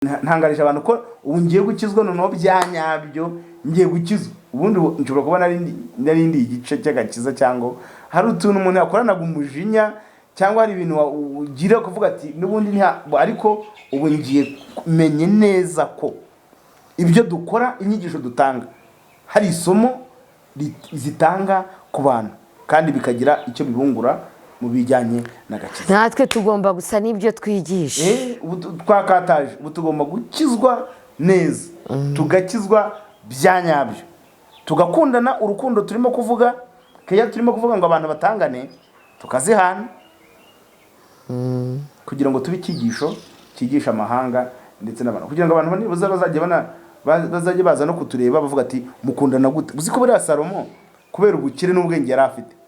ntangarisha abantu ko ubu ngiye gukizwa noneho byanyabyo ngiye gukizwa ubundi nshobora kuba narindi igice cy'agakiza cyangwa hari utuntu umuntu yakoranaga umujinya cyangwa hari ibintu ugira kuvuga ati n'ubundi ariko ubu ngiye menye neza ko ibyo dukora inyigisho dutanga hari isomo zitanga ku bantu kandi bikagira icyo bibungura mu bijyanye n'agakiza. Natwe tugomba gusa n'ibyo twigisha. Twakataje ubu tugomba gukizwa neza, tugakizwa byanyabyo, tugakundana urukundo turimo kuvuga, keya turimo kuvuga ngo abantu batangane, tukazihana kugira ngo tube ikigisho kigisha amahanga ndetse n'abantu, kugira ngo abantu bazajye baza no kutureba bavuga ati mukundana gute. Uzi ko buriya Salomo kubera ubukire n'ubwenge yari afite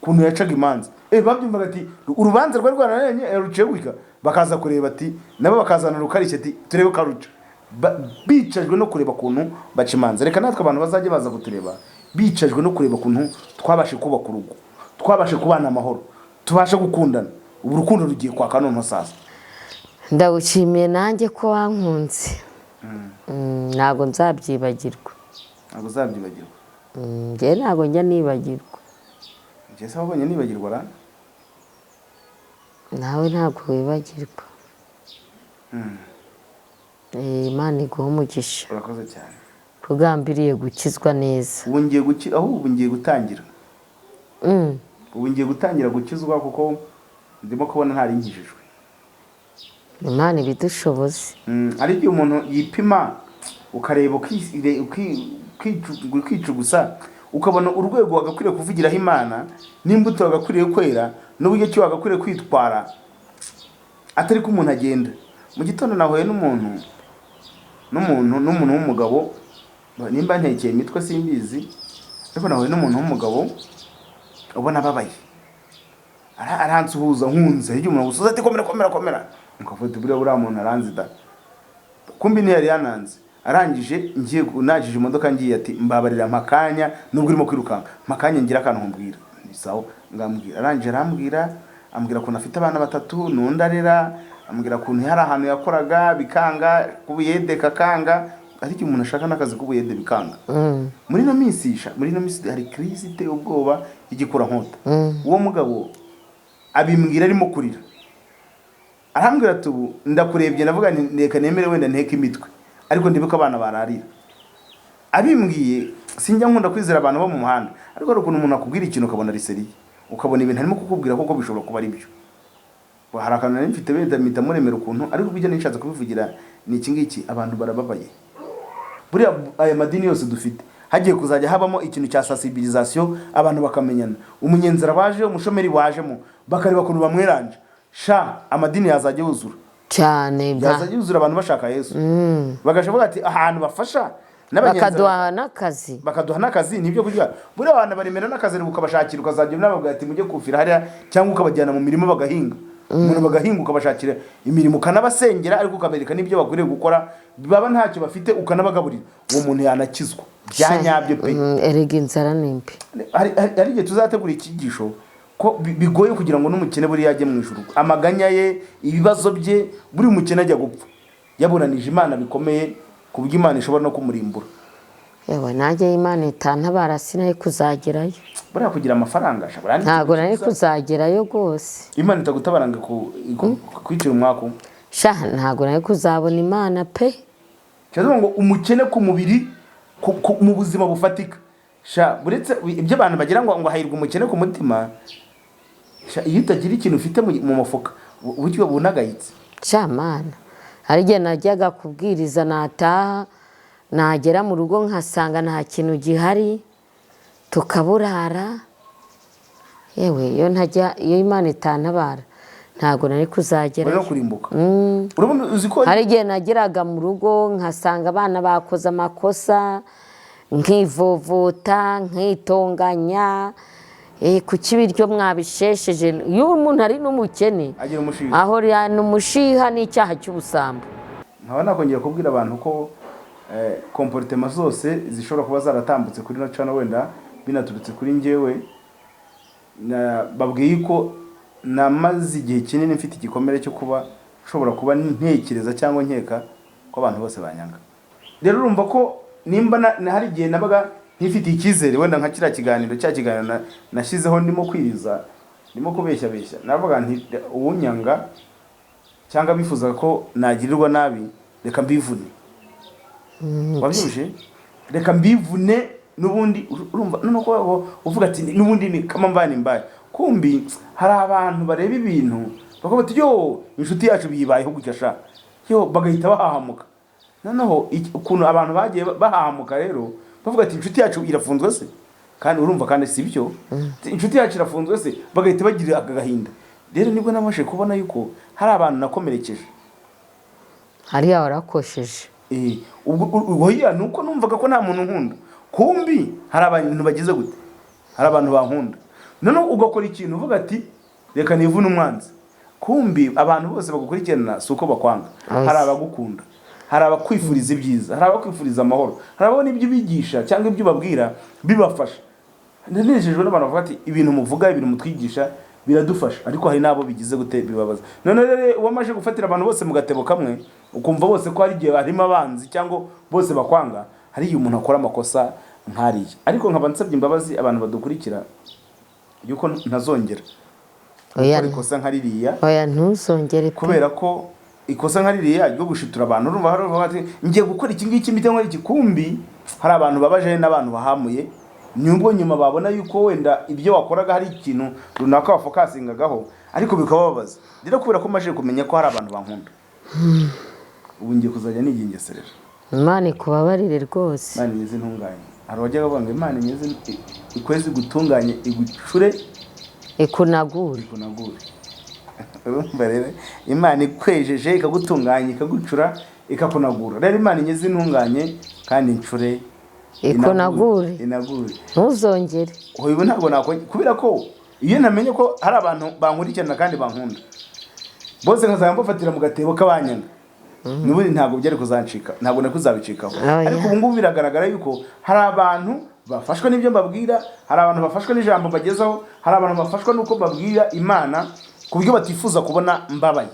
kuntu yacaga imanza, babyumvaga ati urubanza rwari rwarananye rucegwika, bakaza kureba ati nabo bakazana rukarishye ati turebe karuca, bicajwe no kureba kuntu baca imanza. Reka natwe abantu bazajye baza kutureba bicajwe no kureba kuntu twabashe kubaka urugo, twabashe kubana amahoro, tubashe gukundana. Ubu rukundo rugiye kwaka none sasa. Ndawushimiye nanjye ko wankunze. Ntago nzabyibagirwa. Ntago uzabyibagirwa. Nge ntago njya nibagirwa. Nge se wabonye nibagirwa ra? Nawe ntago wibagirwa. Imana iguha umugisha. Urakoze cyane. Kugambiriye gukizwa neza. Ubu ngiye ubu ngiye gutangira. Ubu ngiye gutangira gukizwa kuko ndimo kubona ntari nkijijwe. Imana ibidushoboze. Ari igihe umuntu yipima ukareba ukicugusa ukabona urwego wagakwiriye kuvugiraho Imana n'imbuto wagakwiriye kwera n'uburyo ki wagakwiriye kwitwara, atari ko umuntu agenda. Mu gitondo nahuye n'umuntu w'umugabo, nimba ntekeye imitwe simbizi, ariko nahuye n'umuntu w'umugabo ubona babaye, aransuhuza nkunze, hirya umuntu gusuza ati komera, mukavuga buriya muntu aranzida, kumbi ntiyari yananze. Arangije ngiye najije imodoka ngiye ati mbabarira makanya nubwo urimo kwirukanka, makanya ngira akantu nkumbwira. Nisaho ngambwira. Arangije ambwira ko nafite abana batatu nundarera, ambwira ko hari ahantu yakoraga bikanga kubuyede kakanga, ariko umuntu ashaka nakazi kubuyede bikanga. Muri no minsi hari crise iteye ubwoba igikura nkota. Uwo mugabo abimbwira arimo kurira, arambwira ati ubu ndakurebye navuga neka nemere wenda nteke imitwe, ariko ndibuka abana bararira. Abimbwiye sinjya nkunda kwizera abantu bo mu muhanda, ariko ari ukuntu umuntu akubwira ikintu ukabona riseriye, ukabona ibintu arimo kukubwira koko bishobora kuba ari byo. Hari akantu nari mfite benda mpita muremera ukuntu, ariko bijya nishatse kubivugira ni iki ngiki, abantu barababaye. Buriya aya madini yose dufite hagiye kuzajya habamo ikintu cya sensibilisation, abantu bakamenyana. Umunyenzara waje, umushomeri wajemo, bakareba kuntu bamweranje, amadini yazajya yuzura cyane, yazajya yuzura abantu bashaka Yesu. Bagashoboka ati ahantu bafasha bakaduha n'akazi nibyo kugira. Buriya abantu baremera n'akazi ukabashakira, ukazajya n'ababwira ati mujye kufira hariya, cyangwa ukabajyana mu mirimo bagahinga. Umuntu bagahinga ukabashakira imirimo, ukanabasengera, ariko ukabereka n'ibyo bakwiriye gukora, baba ntacyo bafite ukanabagaburira. Uwo muntu yanakizwa byanyabyo pe. Erega inzara nimbi. Hari igihe tuzategura ikigisho ko bigoye kugira ngo n'umukene buri yajye mu ijuru, amaganya ye, ibibazo bye, buri umukene ajya gupfa yaburanije Imana bikomeye ku buryo Imana ishobora no kumurimbura. Yewe nanjye Imana itantabara sinaye kuzagerayo. Buriya kugira amafaranga shabura ntago nari kuzagerayo rwose. Imana itagutabaranga kwicira umwako. Ntago nari kuzabona Imana pe. Cyazo ngo umukene ku mubiri mu buzima bufatika. Buretse ibyo abantu bagira ngo hahirwa umukene ku mutima, iyo utagira ikintu ufite mu mufuka uburyo bunagayitse. Mana, hari igihe najyaga kubwiriza nataha, nagera mu rugo nkasanga nta kintu gihari, tukaburara. Yewe iyo Imana itantabara ntago nari kuzagera no kurimbuka. Hari igihe nageraga mu rugo nkasanga abana bakoze amakosa, nkivovota, nkitonganya, kuki ibiryo mwabishesheje. Iyo umuntu ari n'umukene aho n'umushiha n'icyaha cy'ubusambo. Nkaba nakongera kubwira abantu ko comportement zose zishobora kuba zaratambutse kuri na channel, wenda binaturutse kuri njyewe, babwiye ko namaze igihe kinini mfite igikomere cyo kuba ushobora kuba ntekereza cyangwa nkeka ko abantu bose banyanga. Rero urumva ko nimba hari igihe nabaga ntifitiye icyizere wenda nka kiriya kiganiro nashyizeho ndimo kwiriza ndimo kubeshya navuga nti uwunyanga cyangwa bifuza ko nagirirwa nabi reka mbivune. Wabyumvise? Reka mbivune n'ubundi urumva nuko uvuga ati n'ubundi ni kama mbani mbaye. Kumbi hari abantu bareba ibintu bakavuga ati yo inshuti yacu biyibayeho gutya yo bagahita bahahamuka. Noneho ukuntu abantu bagiye bahahamuka rero bavuga ati inshuti yacu irafunzwe se, kandi urumva kandi si byo. Inshuti yacu irafunzwe se, bagahita bagira agahinda. Rero nibwo namashe kubona yuko hari abantu nakomerekeje, hari yarakosheje. Ubwo nuko numvaga ko nta muntu nkunda. Kumbi hari abantu bagize gute, hari abantu bankunda. Noneho ugakora ikintu uvuga ati reka nivune umwanzi. Kumbi abantu bose bagukurikirana suko bakwanga. Hari abagukunda, hari abakwifuriza ibyiza, hari abakwifuriza amahoro, hari ababona ibyo bigisha cyangwa ibyo babwira bibafasha. Nanejejwe n'abantu bavuga ati ibintu muvuga, ibintu mutwigisha biradufasha, ariko hari nabo bigize gute bibabaza. None rero wamaje gufatira abantu bose mu gatebo kamwe, ukumva bose ko hari igihe harimo abanzi cyangwa bose bakwanga, hari igihe umuntu akora amakosa nkariye. Ariko nkaba nsabye imbabazi abantu badukurikira yuko ntazongera gukora ikosa nkaririya. Oya ntuzongere kubera ko ikosa nkaririya ryo gushitura abantu. Urumva hari bati ngiye gukora iki ngiki mbitengo iki, kumbi hari abantu babaje n'abantu bahamuye. Nyubwo nyuma babona yuko wenda ibyo wakoraga hari ikintu runaka wafokasingagaho, ariko bikababaza. Rero kubera ko maje kumenya ko hari abantu bankunda, ubu ngiye kuzajya nigengeserera. Imana ikubabarire rwose. Imana imeze ntunganye. Hari wajyaga banga Imana imeze ikwezi gutunganye igucure ikunagure. Urumva rero Imana ikwejeje ikagutunganya ikagucura ikakunagura. Rero Imana imeze ntunganye kandi incure ikunagure. Ntuzongere. Ubu ntabwo nakora kubera ko iyo namenye ko hari abantu bankurikirana kandi bankunda, bose nkazaba mbafatira mu gatebo k'abanyanga. Nubundi ntabwo byari kuzancika, ntabwo nakuzabicikaho. Ariko ubu ngubu biragaragara yuko hari abantu bafashwa n'ibyo mbabwira, hari abantu bafashwa n'ijambo bagezaho, hari abantu bafashwa nuko babwira Imana ku buryo batifuza kubona mbabaye.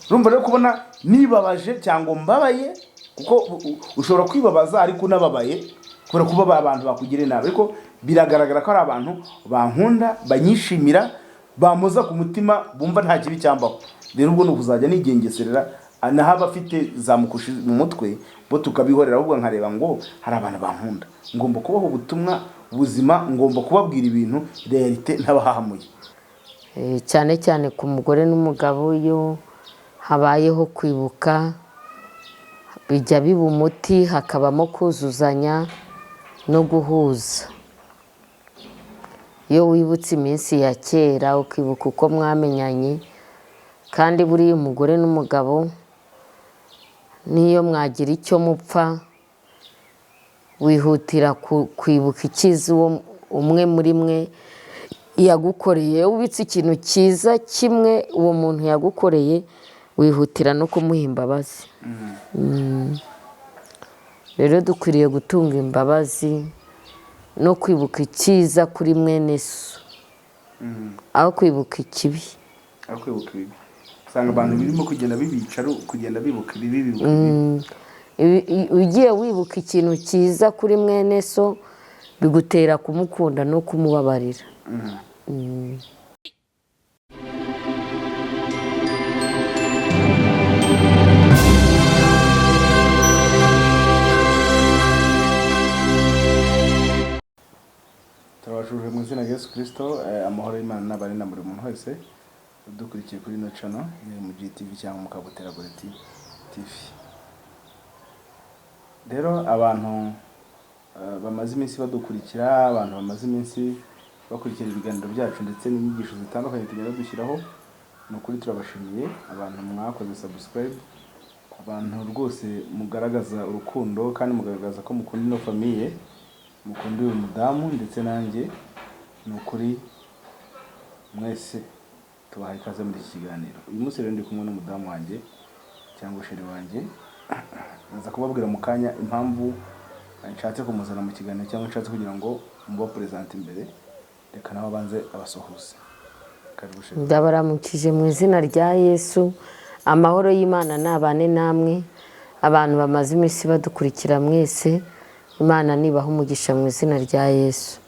Urumva rero kubona nibabaje cyangwa mbabaye, kuko ushobora kwibabaza ariko unababaye kubera kuba abantu bakugire nabi. Ariko biragaragara ko ari abantu bankunda, banyishimira, bamoza ku mutima, bumva nta kibi cyambaho. Rero ubwo nukuzajya nigengeserera naho afite zamukushi mu mutwe bo tukabihorera, ahubwo nkareba ngo hari abantu bankunda, ngomba kubaho ubutumwa buzima, ngomba kubabwira ibintu realite ntabahamuye. Cyane cyane ku mugore n'umugabo iyo habayeho kwibuka bijya biba umuti, hakabamo kuzuzanya no guhuza. Iyo wibutse iminsi ya kera ukibuka uko mwamenyanye, kandi buriya umugore n'umugabo niyo mwagira icyo mupfa wihutira kwibuka icyiza uwo umwe muri mwe yagukoreye. Ubitse ikintu cyiza kimwe uwo muntu yagukoreye, wihutira no kumuha imbabazi. Rero dukwiriye gutunga imbabazi no kwibuka icyiza kuri mwene so, aho kwibuka ikibi. Usanga abantu birimo kugenda bibica kugenda bibuka ibibi. Ugiye wibuka ikintu cyiza kuri mwene so bigutera kumukunda no kumubabarira. Turabashuje mu izina rya Yesu Kristo. Amahoro y'Imana n'abari na buri muntu wese udukurikiye kuri no channel mu GTV cyangwa mu Kabutera TV. Rero abantu bamaze iminsi badukurikira, abantu bamaze iminsi bakurikira ibiganiro byacu ndetse n'inyigisho zitandukanye tugenda dushyiraho, no kuri turabashimiye. Abantu mwakoze subscribe, abantu rwose mugaragaza urukundo kandi mugaragaza ko mukunda ino famille, mukunda uyu mudamu ndetse nanjye. Ni ukuri mwese tubahaye ikaze muri iki kiganiro. Uyu munsi rero ndi kumwe n'umudamu wanjye cyangwa sheri wanjye. Nza kubabwira mu kanya impamvu nshatse kumuzana mu kiganiro cyangwa nshatse kugira ngo muba present imbere. Reka nawe abanze abasuhuze. Ndabaramukije mu izina rya Yesu. Amahoro y'Imana nabane namwe, abantu bamaze iminsi badukurikira mwese, Imana nibaha umugisha mu izina rya Yesu.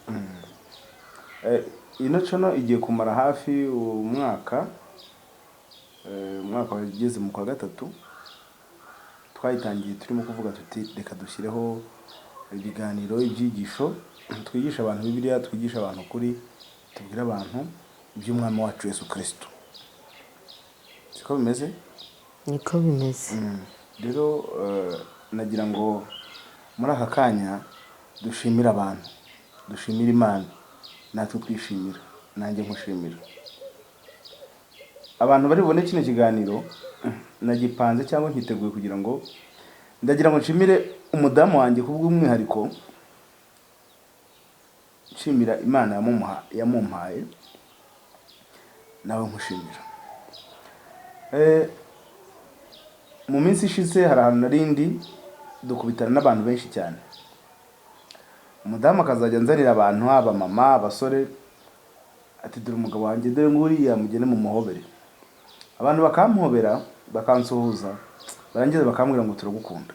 ino cono igiye kumara hafi umwaka wageze mu kwa gatatu. Twayitangiye turimo kuvuga tuti reka dushyireho ibiganiro, ibyigisho, twigisha abantu Bibiliya, twigisha abantu kuri, tubwira abantu iby'umwami wacu Yesu Kristo. Siko bimeze? Niko bimeze. Rero nagira ngo muri aka kanya dushimira abantu, dushimira Imana, natwe twishimira, nanjye nkushimira. Abantu bari bubone kino kiganiro nagipanze cyangwa nkiteguye kugira ngo ndagira ngo nshimire umudamu wanjye kubw'umwihariko, nshimira Imana yamumpaye, nawe nkushimira. Mu minsi ishize hari ahantu narindi dukubitana n'abantu benshi cyane. Umudamu akazajya nzanira abantu, aba mama, abasore, ati dore umugabo wanjye, dore nguriya mugende mu muhobere. Abantu bakamuhobera, bakansuhuza, barangiza bakambwira ngo turagukunda.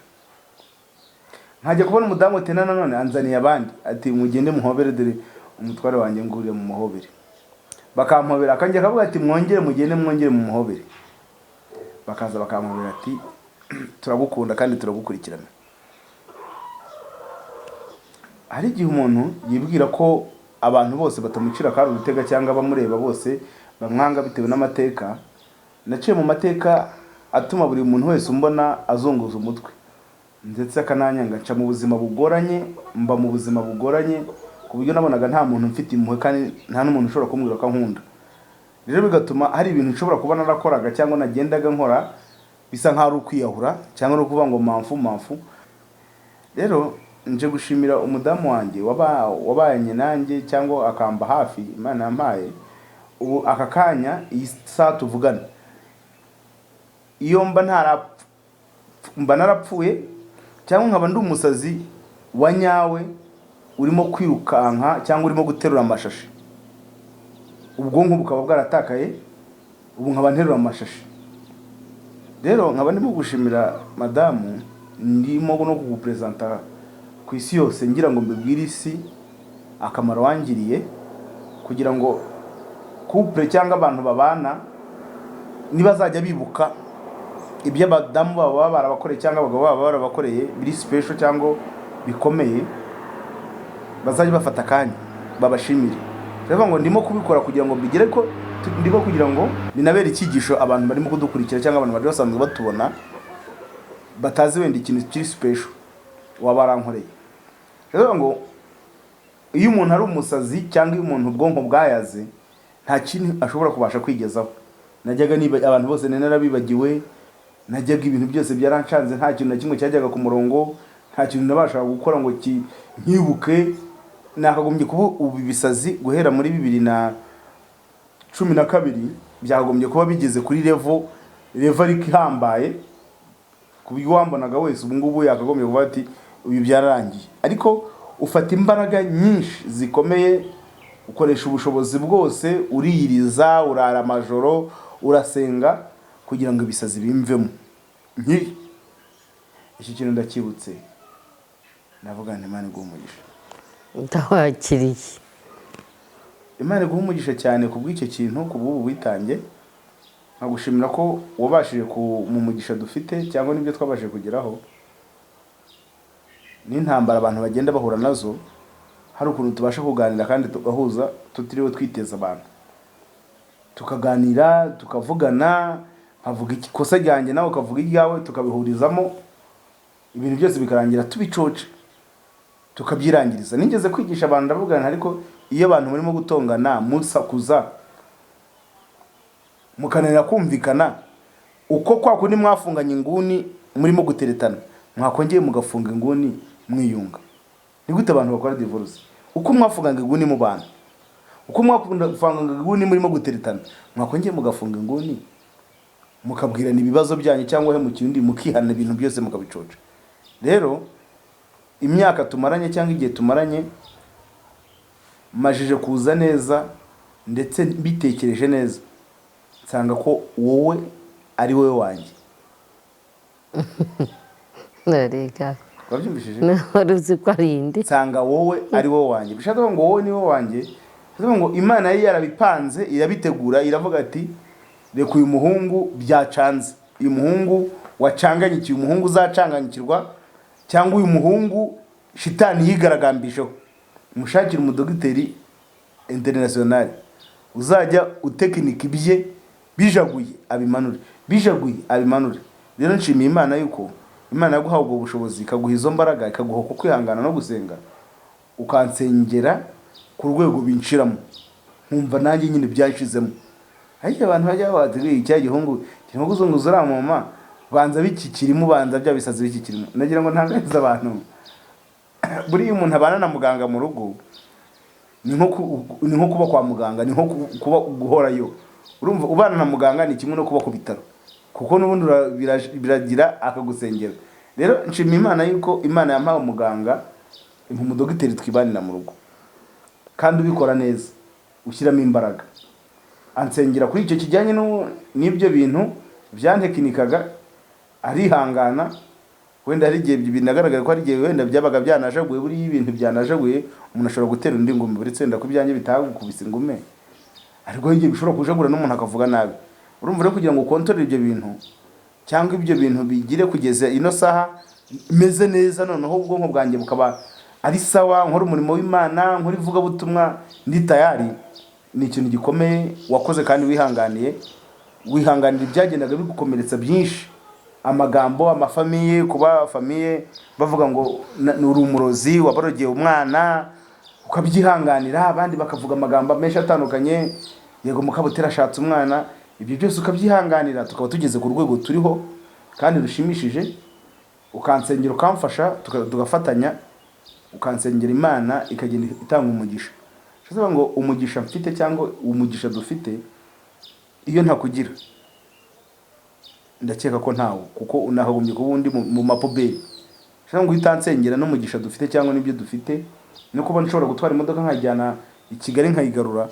Nkajya kubona umudamu ati nanone anzaniye abandi, ati mugende muhobere, dore umutware wanjye nguriya mu muhobere. Bakamuhobera, akanjye akavuga ati mwongere mu muhobere. Bakaza bakamuhobera ati turagukunda kandi turagukurikirana. Hari igihe umuntu yibwira ko abantu bose batamucira kandi urutega cyangwa bamureba bose bamwanga bitewe n'amateka. Naciye mu mateka atuma buri muntu wese umbona azunguza umutwe, ndetse akananyanga. Nca mu buzima bugoranye, mba mu buzima bugoranye ku buryo nabonaga nta muntu mfite impuhwe kandi nta n'umuntu ushobora kumbwira ko ankunda. Rero bigatuma hari ibintu nshobora kuba narakoraga cyangwa nagendaga nkora bisa nk'aho ari ukwiyahura cyangwa no kuvuga ngo mpamfu. Rero nje gushimira umudamu wanjye wabanye nanjye cyangwa akamba hafi, Imana yampaye. Ubu aka kanya iyi saa tuvugana, iyo mba narapfuye cyangwa nkaba ndi umusazi wa nyawe urimo kwirukanka cyangwa urimo guterura amashashi, ubwonko bukaba bwaratakaye, ubu nkaba nterura amashashi. Rero nkaba ndimo gushimira madamu, ndimo no kugupresenta ku isi yose, ngira ngo mbibwire isi akamaro wangiriye, kugira ngo couple cyangwa abantu babana nibazajya bibuka ibyo abadamu baba barabakoreye cyangwa abagabo baba barabakoreye biri special cyangwa bikomeye, bazajya bafata kanya babashimire. Rero ngo ndimo kubikora kugira ngo bigere ko ndimo kugira ngo binabere icyigisho abantu barimo kudukurikira cyangwa abantu bari basanzwe batubona batazi wenda ikintu kiri special wabarankoreye. Rero ngo iyo umuntu ari umusazi cyangwa iyo umuntu ubwonko bwayaze, nta kintu ashobora kubasha kwigezaho. Najyaga abantu bose narabibagiwe, najyaga ibintu byose byaranshanze, nta kintu na kimwe cyajyaga ku murongo, nta kintu nabashaga gukora ngo nkibuke. Nakagombye kuba ubu bisazi guhera muri 2012 byagombye kuba bigeze kuri level ariko ihambaye, ku buryo wambonaga wese ubu ngubu yakagombye kuba ati uyu byararangiye. Ariko ufata imbaraga nyinshi zikomeye, ukoresha ubushobozi bwose, uriyiriza, urara amajoro, urasenga kugira ngo ibisazi bimvemo. Iki kintu ndakibutse, navuga nti Imana iguhe umugisha. Ndawakiriye. Imana iguhe umugisha cyane kubw'icyo kintu, kubw'ubu witange. Nkagushimira ko wabashije mu mugisha dufite cyangwa nibyo twabashije kugeraho. N'intambara abantu bagenda bahura nazo, hari ukuntu tubasha kuganira kandi tugahuza tutiriwe twiteza abantu, tukaganira, tukavugana, nkavuga ikosa ryanjye nawe ukavuga iryawe, tukabihurizamo, ibintu byose bikarangira tubicoce, tukabyirangiriza. Nigeze kwigisha abantu ndavugana, ariko iyo abantu barimo gutongana, musakuza, mukananira kumvikana, uko kwa kundi mwafunganye inguni murimo guteretana, mwakongeye mugafunga inguni mwiyunga. Ni gute abantu bakora divorce? Uko mwafunganga inguni mu bantu, uko mwafunganga inguni murimo guteretana, mwakongeye mugafunga inguni, mukabwirana ibibazo byanyu cyangwa he mu kindi mukihana ibintu byose mukabicoca. Rero imyaka tumaranye cyangwa igihe tumaranye, majije kuza neza ndetse bitekereje neza, nsanga ko wowe ari wowe wanjye. reka wabyumvishije wari uzi ko ari indi nsanga wowe ari wowe wanjye bishatse kuvuga ngo wowe ni wowe wanjye bishatse kuvuga ngo Imana yari yarabipanze irabitegura iravuga ati reka uyu muhungu byacanze uyu muhungu wacanganyikiye umuhungu uzacanganyikirwa cyangwa uyu muhungu shitani yigaragambisheho umushakira umudogiteri international uzajya utekinika ibye bijaguye abimanure rero nshimiye Imana yuko Imana yaguhaye ubwo bushobozi ikaguha izo mbaraga ikaguha ko kwihangana no gusenga ukansengera ku rwego binshiramo nkumva nanjye nyine byashizemo ariko abantu bajya bategeye icya gihungu kirimo kuzunguza uramoma banza bikikirimo banza bya bisazi bikikirimo nagira ngo ntangarize abantu buri umuntu abana na muganga mu rugo ni nko kuba kwa muganga ni nko kuba guhorayo urumva ubana na muganga ni kimwe no kuba ku bitaro kuko n'ubundi biragira akagusengera rero nshimye Imana yuko Imana yampaye umuganga umudogiteri twibanira mu rugo kandi ubikora neza ushyiramo imbaraga ansengera kuri icyo kijyanye n'ibyo bintu byantekinikaga arihangana wenda hari igihe binagaragara ko hari igihe wenda byabaga byanajaguye buri ibintu byanajaguye umuntu ashobora gutera undi ngumi buri tsenda ku byanjye bitagukubise ingume ariko igihe bishobora kujagura n'umuntu akavuga nabi urumva rero kugira ngo ukontorere ibyo bintu cyangwa ibyo bintu bigire kugeza ino saha imeze neza noneho ubwonko bwanjye bukaba ari sawa nkora umurimo w'Imana nkora ivugabutumwa ndi tayari ni ikintu gikomeye wakoze kandi wihanganira ibyagendaga bigukomeretsa byinshi amagambo amafamiye kuba famiye bavuga ngo uri umurozi wabarogeye umwana ukabyihanganira abandi bakavuga amagambo menshi atandukanye yego mukabutera ashatse umwana ibyo byose ukabyihanganira tukaba tugeze ku rwego turiho kandi rushimishije ukansengera ukamfasha tugafatanya ukansengera Imana ikagenda itanga umugisha bivuze ngo umugisha mfite cyangwa umugisha dufite iyo ntakugira ndakeka ko ntawo kuko unahagombye kuba undi mu mapoberi cyangwa ngo utansengera n'umugisha dufite cyangwa n'ibyo dufite no kuba nshobora gutwara imodoka nkajyana i Kigali nkayigarura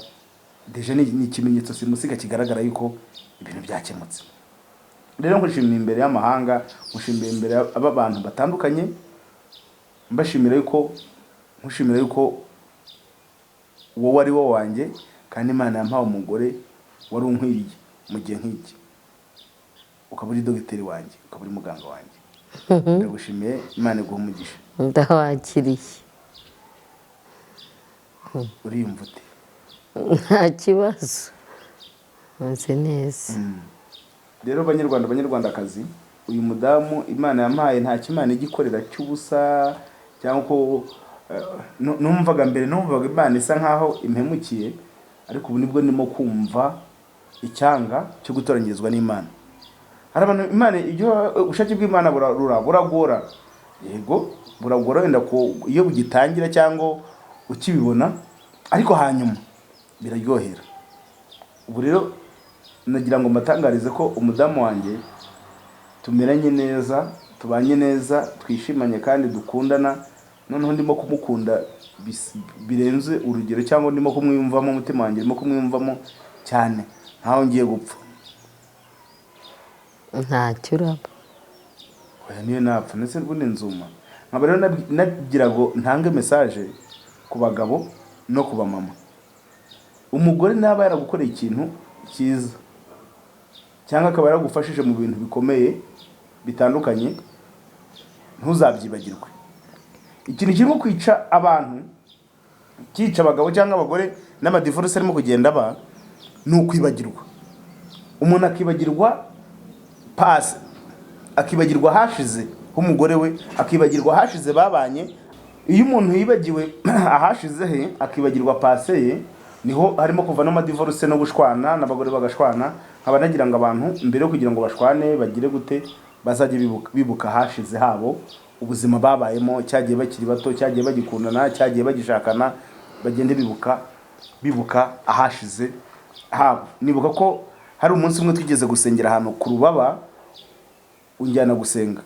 deje ni ikimenyetso simusiga kigaragara yuko ibintu byakemutse rero nkushimira imbere y'amahanga nkushimira imbere aba bantu batandukanye mbashimira yuko wowe ari wo wanjye kandi Imana yampaye umugore wari unkwiriye mu gihe nk'iki ukaba uri dogiteri wanjye ukaba uri muganga wanjye ndagushimiye Imana iguha umugisha ndawakiriye uriyumva ute nta kibazo nzi neza rero banyarwandakazi uyu mudamu Imana yampaye nta kimana igikorera cy'ubusa cyangwa ko numvaga Imana isa nkaho impemukiye ariko ubu nibwo ndimo kumva icyanga cyo gutoranyirizwa n'Imana hari abantu Imana ibyo ubushake bw'Imana buragora yego buragora wenda ko iyo bugitangira cyangwa ukibibona ariko hanyuma biraryohera ubu rero nagira ngo mbatangarize ko umudamu wanjye tumeranye neza tubanye neza twishimanye kandi dukundana noneho ndimo kumukunda birenze urugero cyangwa ndimo kumwiyumvamo umutima wanjye ndimo kumwiyumvamo cyane ntaho ngiye gupfa ntacyo uraba oya niyo napfa ndetse n'ubundi nzuma nkaba rero nagira ngo ntange message ku bagabo no ku bamama umugore naba yaragukoreye ikintu cyiza cyangwa akaba yaragufashije mu bintu bikomeye bitandukanye ntuzabyibagirwe ikintu kirimo kwica abantu cyica abagabo cyangwa abagore n'amadivorce arimo kugenda aba ni ukwibagirwa umuntu akibagirwa past akibagirwa hashize h'umugore we akibagirwa hashize babanye iyo umuntu yibagiwe ahashize he akibagirwa past ye niho harimo kuva no madivorce no gushwana n'abagore bagashwana nkaba nagira ngo abantu mbere yo kugira ngo bashwane bagire gute bazajye bibuka hashize habo ubuzima babayemo cyagiye bakiri bato cyagiye bagikundana cyagiye bagishakana bagende bibuka ahashize habo nibuka ko hari umunsi umwe twigeze gusengera ahantu ku Rubaba unjyana gusenga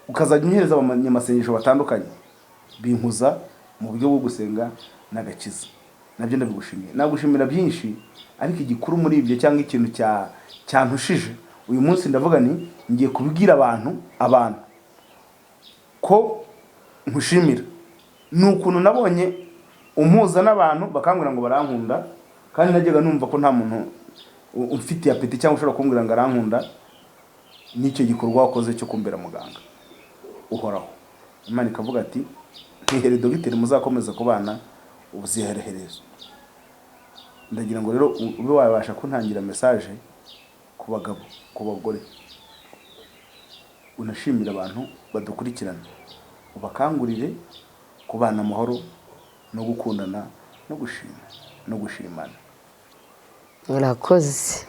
ukazajya unyohereza abanyamasengesho batandukanye binkuza mu buryo bwo gusenga n'agakiza nabyo ndabigushimiye nagushimira byinshi ariko igikuru muri ibyo cyangwa ikintu cyantushije uyu munsi ndavuga ni ngiye kubwira abantu ko nkushimira. Ni ukuntu nabonye umpuza n'abantu bakambwira ngo barankunda, kandi najyaga numva ko nta muntu umfitiye apeti cyangwa ushobora kumbwira ngo arankunda. N'icyo gikorwa wakoze cyo kumbera muganga uhoraho, Imana ikavuga ati ntihere dogiteri muzakomeza kubana ubuzihereherezo. Ndagira ngo rero ube wabasha kuntangira message ku bagabo, ku bagore, unashimira abantu badukurikirana, ubakangurire kubana amahoro no gukundana no gushima no gushimana. Urakoze.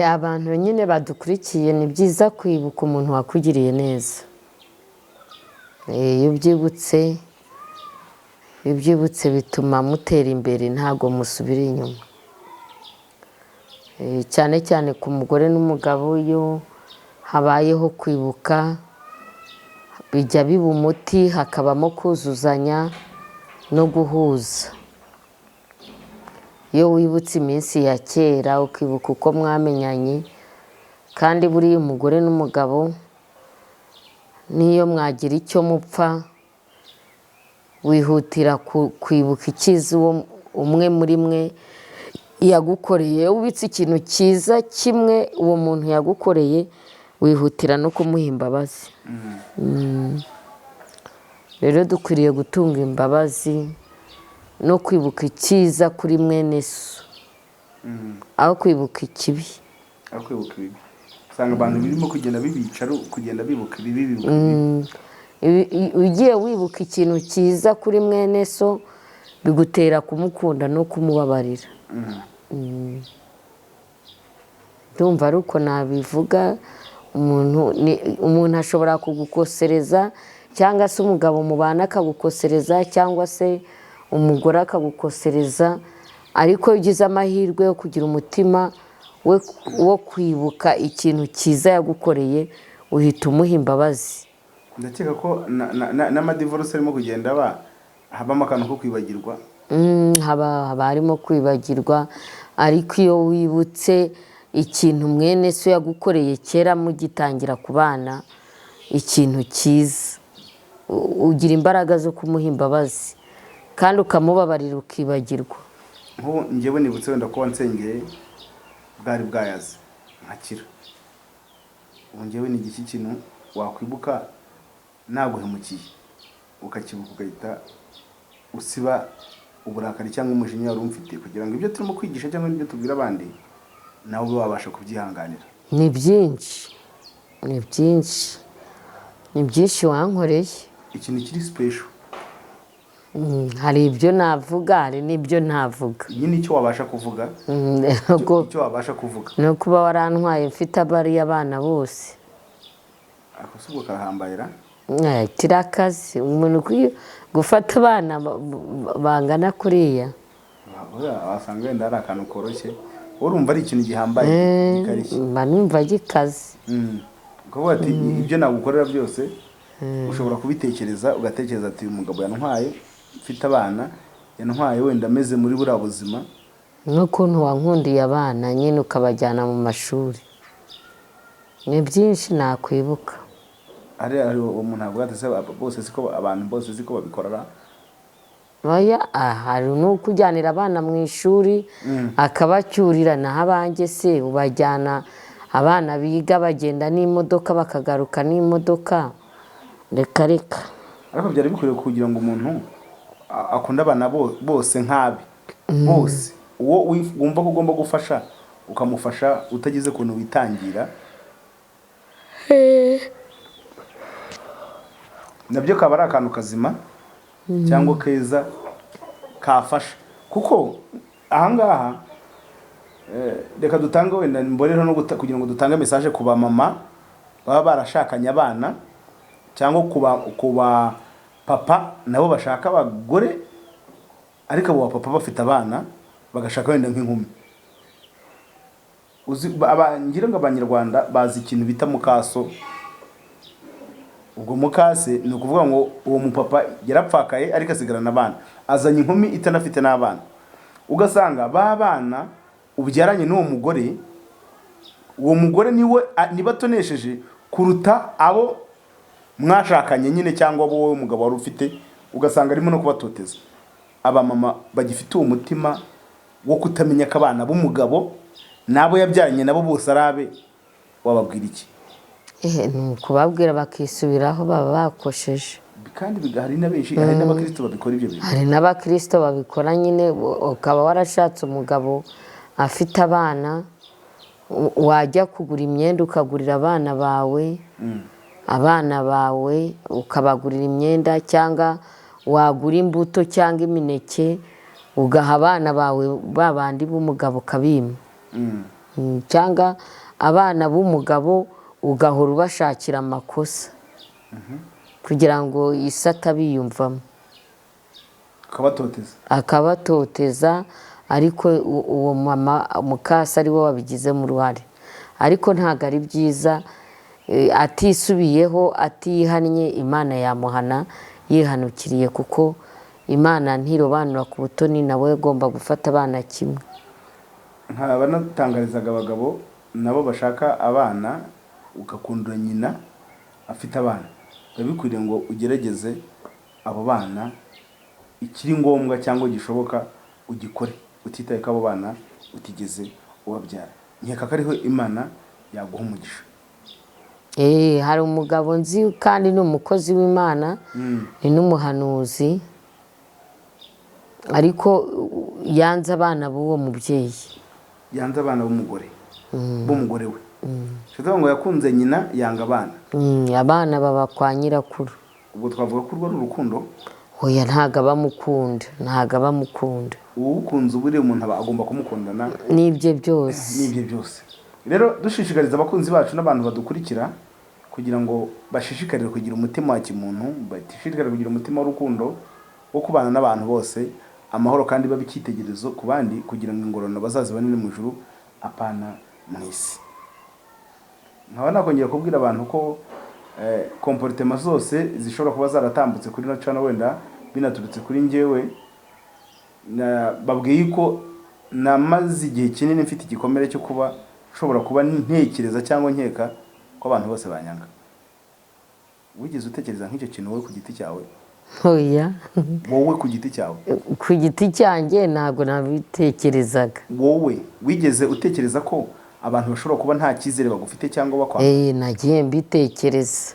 Abantu nyine badukurikiye, ni byiza kwibuka umuntu wakugiriye neza. Iyo ubyibutse bituma mutera imbere, ntabwo musubira inyuma. Cyane cyane ku mugore n'umugabo, iyo habayeho kwibuka bijya biba umuti, hakabamo kuzuzanya no guhuza. Iyo wibutse iminsi ya kera ukibuka uko mwamenyanye, kandi buriya umugore n'umugabo niyo mwagira icyo mupfa, wihutira kwibuka icyiza uwo umwe muri mwe yagukoreye. Ubitse ikintu cyiza kimwe uwo muntu yagukoreye, wihutira no kumuha imbabazi. Rero dukwiriye gutunga imbabazi no kwibuka icyiza kuri mwene so, aho kwibuka ikibi. Usanga abantu birimo kugenda bibica, kugenda bibuka ibibi. Ugiye wibuka ikintu cyiza kuri mwene so, bigutera kumukunda no kumubabarira. Ndumva ari uko nabivuga. Umuntu ashobora kugukosereza, cyangwa se umugabo mubana akagukosereza, cyangwa se umugore akagukosereza, ariko iyo ugize amahirwe yo kugira umutima wo kwibuka ikintu cyiza yagukoreye, uhita umuha imbabazi. Ndakeka ko n'amadivorce arimo kugenda habamo akantu ko kwibagirwa. Haba harimo kwibagirwa, ariko iyo wibutse ikintu mwene so yagukoreye kera mugitangira kubana, ikintu cyiza, ugira imbaraga zo kumuha imbabazi kandi ukamubabarira ukibagirwa. Nk'ubu njyewe nibutse wenda ko wansengeye bwari bwayaze nkakira. Ubu njyewe ni iki kintu wakwibuka naguhemukiye, ukakibuka ugahita usiba uburakari cyangwa umujinya wari umfitiye, kugira ngo ibyo turimo kwigisha cyangwa ibyo tubwira abandi nawe ube wabasha kubyihanganira. Ni byinshi wankoreye. Ikintu kiri special. Hari ibyo navuga, hari n'ibyo ntavuga. Iyi ni icyo wabasha kuvuga. Icyo wabasha kuvuga ni ukuba warantwaye mfite abana bose. Ako si ubwo kahambayira. Kirakazi umuntu ukwiye gufata abana bangana kuriya. Wasanga wenda ari akantu koroshye, urumva ari ikintu gihambaye gikarishye. Numva gikaze. Kuvuga ati ibyo nagukorera byose ushobora kubitekereza, ugatekereza ati uyu mugabo yantwaye mfite abana, yantwaye wenda ameze muri buriya buzima. N'ukuntu wankundiye abana nyine ukabajyana mu mashuri. Ni byinshi nakwibuka. Ari umuntu avuga ati se bose siko abantu bose siko babikorara. Hari n'ukujyanira abana mu ishuri akabacyurira, naho abanjye se ubajyana abana biga bagenda n'imodoka bakagaruka n'imodoka. Reka. Ariko byari bikwiriye kugira ngo umuntu akunda abana bose nk'abe bose, uwo wumva ko ugomba gufasha ukamufasha utagize kuntu witangira. Nabyo kaba ari akantu kazima cyangwa keza kafasha, kuko ahangaha reka dutange wenda mborero no kugira ngo dutange message ku ba mama baba barashakanye abana, cyangwa kuba papa nabo bashaka abagore, ariko abo papa bafite abana bagashaka wenda nk'inkumi. Ngira ngo abanyarwanda bazi ikintu bita mukaso. Ubwo mukase ni ukuvuga ngo uwo mupapa yarapfakaye ariko asigarana abana, azanye inkumi itanafite n'abana. Ugasanga ba bana ubyaranye n'uwo mugore uwo mugore niba atonesheje kuruta abo mwashakanye nyine, cyangwa abo wowe umugabo wari ufite ugasanga arimo no kubatoteza. Abamama bagifite uwo mutima wo kutamenya ko abana b'umugabo nabo yabyaranye nabo bose arabe, wababwira iki? ni ukubabwira bakisubiraho, baba bakosheje. Kandi hari na benshi, hari n'abakristo babikora ibyo bintu. Hari n'abakristo babikora nyine, ukaba warashatse umugabo afite abana, wajya kugura imyenda ukagurira abana bawe ukabagurira imyenda, cyangwa wagura imbuto cyangwa imineke ugaha abana bawe babandi b'umugabo ukabima. Cyangwa abana b'umugabo ugahora ubashakira amakosa kugira ngo isi atabiyumvamo, akabatoteza. Ariko uwo mama mukasa ari we wabigizemo uruhare, ariko ntabwo ari byiza. Atisubiyeho, atihannye, Imana yamuhana yihanukiriye, kuko Imana ntirobanura ku butoni, nawe agomba gufata abana kimwe. nkaba natangarizaga abagabo nabo bashaka abana, ugakundura nyina afite abana, biba bikwiriye ngo ugerageze abo bana, ikiri ngombwa cyangwa gishoboka ugikore, utitaye ko abo bana utigeze ubabyara. Nkeka ko ariho Imana yaguha umugisha. Hari umugabo nzi kandi ni umukozi w'Imana, ni n'umuhanuzi, ariko yanze abana b'uwo mubyeyi, yanze abana b'umugore we. Shaka ngo yakunze nyina yanga abana. Abana baba kwa nyirakuru. Ubwo twavuga ko urwo rukundo. Oya, ntago abamukunda. Ukunze ubure umuntu agomba kumukundana n'ibye byose. Rero dushishikariza abakunzi bacu n'abantu badukurikira kugira ngo bashishikarire kugira umutima wa kimuntu, bashishikarire kugira umutima w'urukundo wo kubana n'abantu bose amahoro, kandi babe icyitegererezo ku bandi, kugira ngo ingororano bazazibonere mu ijuru apana mu isi. Nkaba nakongera kubwira abantu ko comportement zose zishobora kuba zaratambutse kuri na channel, wenda binaturutse kuri njyewe, babwiye ko namaze igihe kinini mfite igikomere cyo kuba ushobora kuba ntekereza cyangwa nkeka ko abantu bose banyanga. Wigeze utekereza nk'icyo kintu wowe ku giti cyawe? Oya. Wowe ku giti cyawe? Ku giti cyanjye ntabwo nabitekerezaga. Wowe wigeze utekereza ko abantu bashobora kuba nta cyizere bagufite cyangwa bakwanga? Nagiye mbitekereza.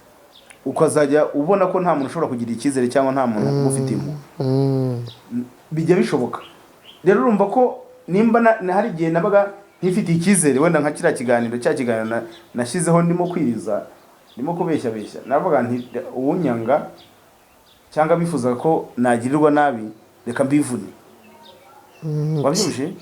Ukazajya ubona ko nta muntu ushobora kugira icyizere cyangwa nta muntu ugufite impuhwe. Bijya bishoboka. Rero urumva ko nimba hari igihe nabaga ntifite icyizere, wenda nka kiriya kiganiro nashyizeho ndimo kwiriza, ndimo kubeshya, navuga nti uwunyanga cyangwa bifuza ko nagirirwa nabi, reka mbivune. Wabyumvise?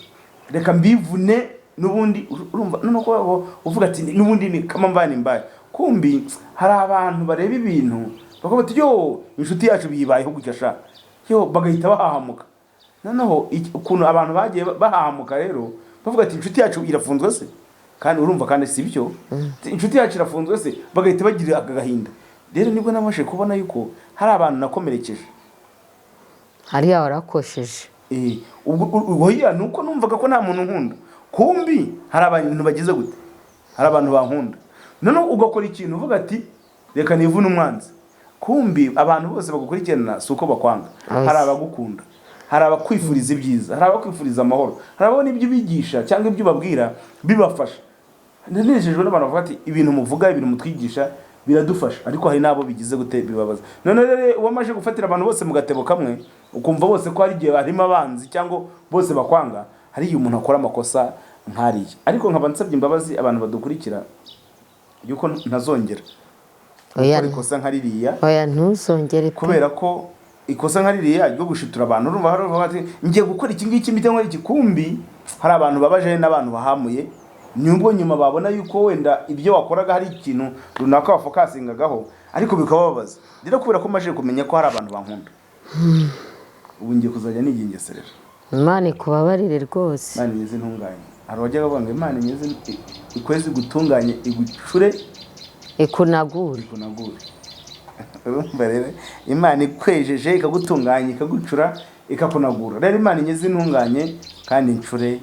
Reka mbivune n'ubundi. Urumva none ko uvuga ati n'ubundi ni kama mbaye. Kumbi hari abantu bareba ibintu bakavuga ati yo inshuti yacu biyibayeho gutya bagahita bahahamuka. Noneho ukuntu abantu bagiye bahahamuka rero bavuga ati inshuti yacu irafunzwe se, kandi urumva kandi si byo, inshuti yacu irafunzwe se, bagahita bagira agahinda. Rero nibwo namashe kubona yuko hari abantu nakomerekeje, hari abarakosheje. Ubwo nuko numvaga ko nta muntu nkunda, kumbi hari abantu bagize gute, hari abantu bankunda. None ugakora ikintu uvuga ati reka nivune umwanzi, kumbi abantu bose bagukurikirana suko bakwanga. Hari abagukunda, hari abakwifuriza ibyiza, hari abakwifuriza amahoro, hari abona ibyo bigisha cyangwa ibyo babwira bibafasha. Nanejejwe n'abantu bavuga ati ibintu muvuga, ibintu mutwigisha biradufasha, ariko hari nabo bigize gute bibabaza. None rero wamaje gufatira abantu bose mu gatebo kamwe, ukumva bose ko hari igihe harimo abanzi cyangwa bose bakwanga, hari igihe umuntu akora amakosa nkariye. Ariko nkaba nsabye imbabazi abantu badukurikira yuko ntazongera gukora ikosa nkaririya. Oya, ntuzongere, kubera ko ikosa nkaririya ryo gushitura abantu, urumva hari bati ngiye gukora iki ngiki mbite nkora iki, kumbi hari abantu babaje n'abantu bahamuye, nyumbo nyuma babona yuko wenda ibyo wakoraga hari ikintu runaka wafokasingagaho, ariko bikababaza. Rero kubera ko maje kumenya ko hari abantu bankunda, ubu ngiye kuzajya nigengeserera. Imana ikubabarire rwose. Imana nyeze ntunganye. Hari wajyaga bavuga ngo Imana nyeze ikwezi gutunganye igucure ikunagure. Urumva rero Imana ikwejeje ikagutunganya ikagucura ikakunagura. Rero Imana nyeze ntunganye kandi incure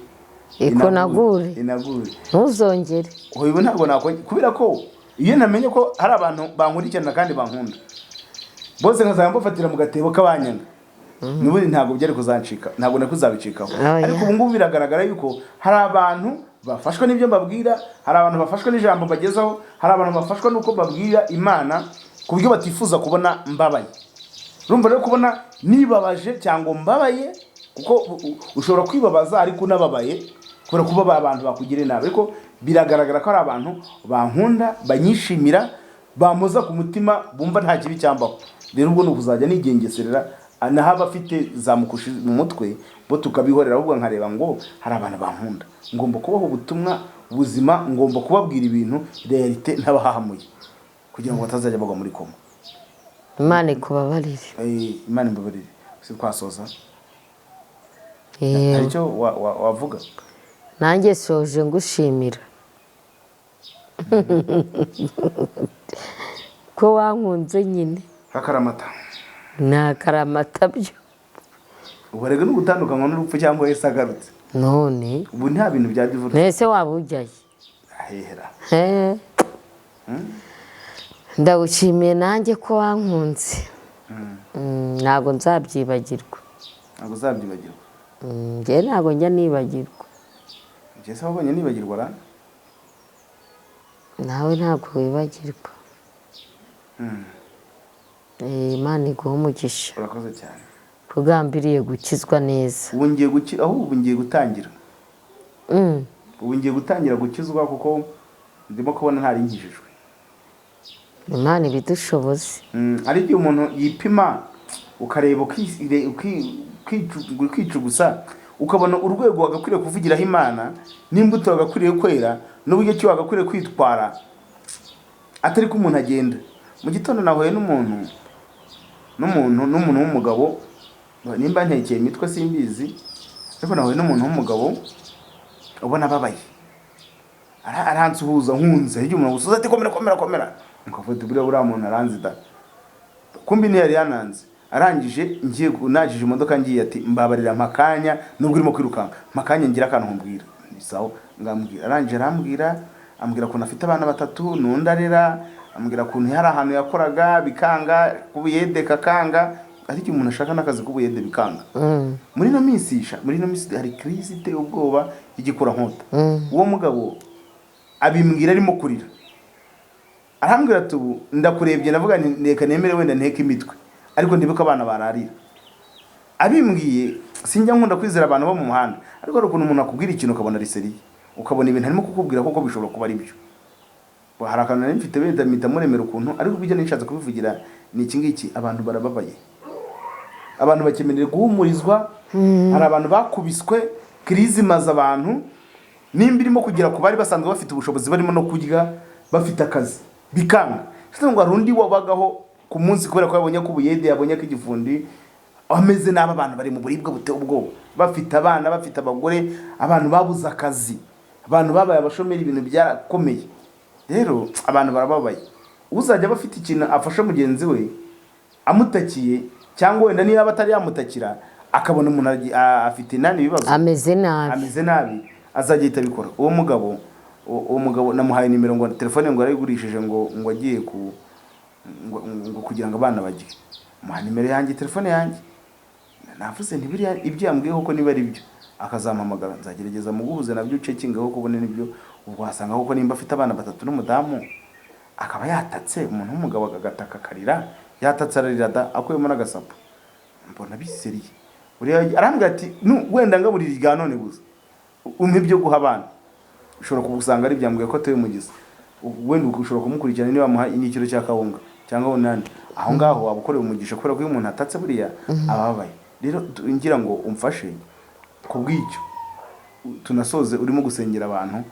ikonagure inagure ntuzongere. ubu ntabwo nakongera kubera ko iyo namenye ko hari abantu bankurikirana kandi bankunda bose nkazaba mbafatira mu gatebo k'abanyanga n'ubundi ntabwo byari kuzancika, ntabwo nakuzabicikaho. Ariko ubu ngubu biragaragara yuko hari abantu bafashwa n'ibyo mbabwira, hari abantu bafashwa n'ijambo bagezaho, hari abantu bafashwa n'uko babwira Imana ku buryo batifuza kubona mbabaye. Urumva rero kubona nibabaje cyangwa mbabaye, kuko ushobora kwibabaza ariko unababaye kubera kuba abantu bakugire nabi, ariko biragaragara ko hari abantu bankunda, banyishimira, bamuza ku mutima, bumva nta kibi cyambaho. Rero ubwo n'ukuzajya nigengeserera naho abafite zamukushi mu mutwe bo tukabihorera, ahubwo nkareba ngo hari abantu bankunda, ngomba kubaho ubutumwa buzima, ngomba kubabwira ibintu realite ntabahahamuye kugira ngo batazajya bagwa muri koma. Imana ikubabarire. Imana imbabarire. Si twasoza hari icyo wavuga? Nanjye soje ngushimira ko wankunze nyine akaramata. Nakaramata byo ubu rega n'ugutandukanywa n'urupfu cyangwa Yesu agarutse none ubu nta bintu bya divorce. Nese waba ujyaye ahera ndagushimiye nanjye ko wankunze. Ntabwo nzabyibagirwa. Ntabwo uzabyibagirwa? Njye ntabwo njya nibagirwa. Njye se wabonye nibagirwa ra? Nawe ntabwo wibagirwa. Imana iguha umugisha. Urakoze cyane. Tugambiriye gukizwa neza. Ubu ngiye gukira, aho ubu ngiye gutangira. Ubu ngiye gutangira gukizwa kuko ndimo kubona ntari nkijijwe. Imana ibidushoboze. Ari igihe umuntu yipima ukareba ukicugusa ukabona urwego wagakwiriye kuvugiraho Imana n'imbuto wagakwiriye kwera n'uburyo ki wagakwiriye kwitwara, atari ko umuntu agenda. Mu gitondo nahuye n'umuntu w'umugabo, nimba ntekeye imitwe simbizi, ariko nahuye n'umuntu w'umugabo ubona ababaye, aransuhuza nkunze, hirya umuntu gusuza ati komera nkavuga buriya muntu aranzida, kumbi ntiyari yananze. Arangije ngiye najije imodoka ngiye ati mbabarira mpakanya nubwo urimo kwirukanka, mpakanya ngira akantu nkubwira. Nisaho ngambwira. Arangije ambwira ko nafite abana 3 n'undi arera, ambwira ko hari ahantu yakoraga bikanga kubuyede kakanga, ariko umuntu ashaka nakazi kubuyede bikanga. Muri no minsi hari crise iteye ubwoba y'igikura nkota. Uwo mugabo abimbwira arimo kurira. Arambwira ati ubu ndakurebye navuga neka nemere wenda nteka imitwe, ariko ndibuka abana bararira. Abimbwiye sinjya nkunda kwizera abantu bo mu muhanda, ariko ari ukuntu umuntu akubwira ikintu ukabona riseriye, ukabona ibintu arimo kukubwira koko bishobora kuba ari byo. Hari akantu nari mfite wenda mpita muremera ukuntu, ariko bijya nishatse kubivugira ni iki ngiki, abantu barababaye, abantu bakemerera guhumurizwa. Hari abantu bakubiswe, crise maze abantu nimba irimo kugira ku bari basanzwe bafite ubushobozi barimo no kurya bafite akazi bikanga. Cyangwa ngo arundi wabagaho ku munsi kubera ko yabonye ko ubuyede, yabonye ko igifundi ameze n'aba abantu bari mu buribwe buteye ubwoba, bafite abana, bafite abagore, abantu babuze akazi, abantu babaye abashomeri, ibintu byarakomeye. Rero abantu barababaye. Uzajya bafite ikintu afasha mugenzi we amutakiye, cyangwa wenda niba batari yamutakira akabona umuntu afite ibibazo, ameze nabi, azajya yita bikora. Uwo mugabo namuhaye nimero ngo telefone ngo arayigurishije ngo agiye ngo kugira ngo abana bajye. Muha nimero yanjye, telefone yanjye. Navuze ntibiriya ibyo yambwiyeho ko niba ari byo akazampamagara, nzagerageza muguhuze nabyo cekingaho ko bone nibyo. Ubwo wasanga koko nimba afite abana 3 n'umudamu akaba yatatse, umuntu w'umugabo agataka karira, yatatse ararira da akuyemo n'agasapo, mbona biseriye. Uriya arambwira ati wenda ngaburira irya none gusa umpe byo guha abana, ushobora kubusanga ari byambwiye ko atoye mugize, wenda ushobora kumukurikirana niba muha inyikiro cya kawunga cyangwa unani, aho ngaho wabukoreye umugisha kubera ko iyo umuntu atatse buriya ababaye. Rero ngira ngo umfashe kubw'icyo tunasoze urimo gusengera abantu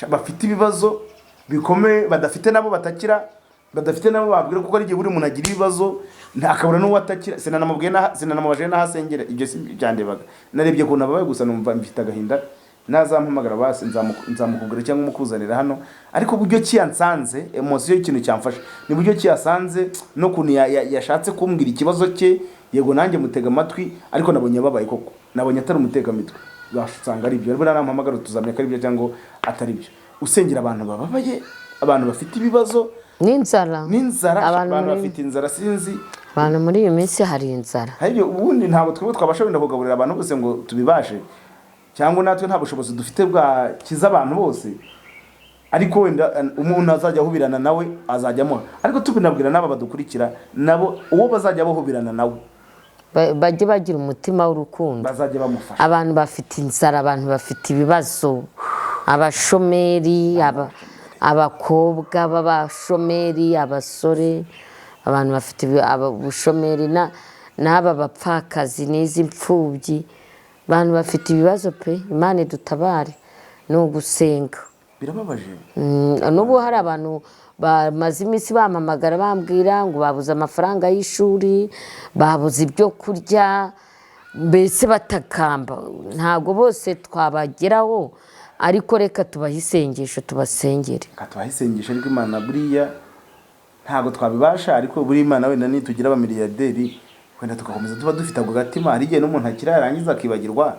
bafite ibibazo bikomeye, badafite nabo batakira, badafite nabo babwira, kuko ari gihe buri umuntu agira ibibazo ntakabura n'uwo atakira. Sinanamubaje n'ahasengera, ibyo si byandebaga. Narebye ko nababaye gusa numva mfite agahinda, nazampamagara basi nzamukugura cyangwa umukuzanira hano. Ariko buryo kiyansanze, emotion y'ikintu cyamfasha ni buryo kiyasanze, no kuntu yashatse kumbwira ikibazo cye. Yego nanjye mutega amatwi, ariko nabonye babaye koko, nabonye atari umutega mitwe. wasanga ari byo buriya namuhamagara tuzamenya ko ari byo cyangwa atari byo. Usengera abantu bababaye, abantu bafite ibibazo n'inzara abantu bafite inzara sinzi abantu muri iyo minsi hari inzara. Hari ubundi ntabwo twebwe twabasha wenda kugaburira abantu bose ngo tubibashe, cyangwa natwe nta bushobozi dufite bwa kiza abantu bose, ariko wenda umuntu azajya ahubirana nawe azajyamo. Ariko tubinabwira n'aba badukurikira nabo uwo bazajya bahubirana nawe bajye bagira umutima w'urukundo, bazajya bamufasha. abantu bafite inzara, abantu bafite ibibazo, abashomeri, abakobwa b'abashomeri, abasore, abantu bafite ubushomeri n'aba bapfakazi n'izi mfubyi, abantu bafite ibibazo pe. Imana idutabare, ni ugusenga. Birababaje n'ubu hari abantu bamaze iminsi bampamagara bambwira ngo babuze amafaranga y'ishuri, babuze ibyo kurya, mbese batakamba. Ntabwo bose twabageraho, ariko reka tubahe isengesho tubasengere. Tubahe isengesho, ariko Imana buriya ntabwo twabibasha, ariko buriya Imana wenda nitugira abamiliyarderi wenda tugakomeza tuba dufite ako gatima. Hari igihe n'umuntu akira yarangiza akibagirwa,